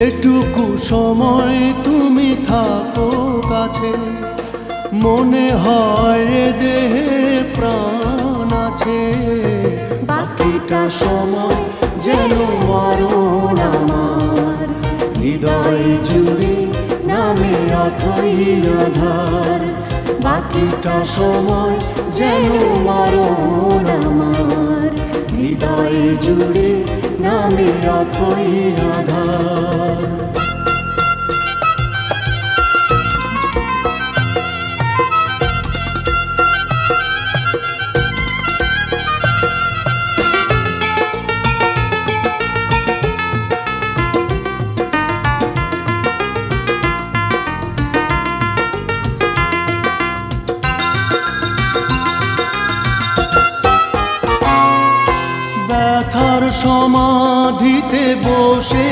এটুকু সময় তুমি থাকো কাছে, মনে হয় দেহে প্রাণ আছে। বাকিটা সময় যেন মরণ আমার, হৃদয় জুড়ে নামে অথই আধার। বাকিটা সময় যেন মরণ আমার, হৃদয় জুড়ে নামে অথই আধার। ব্যথার সমাধিতে বসে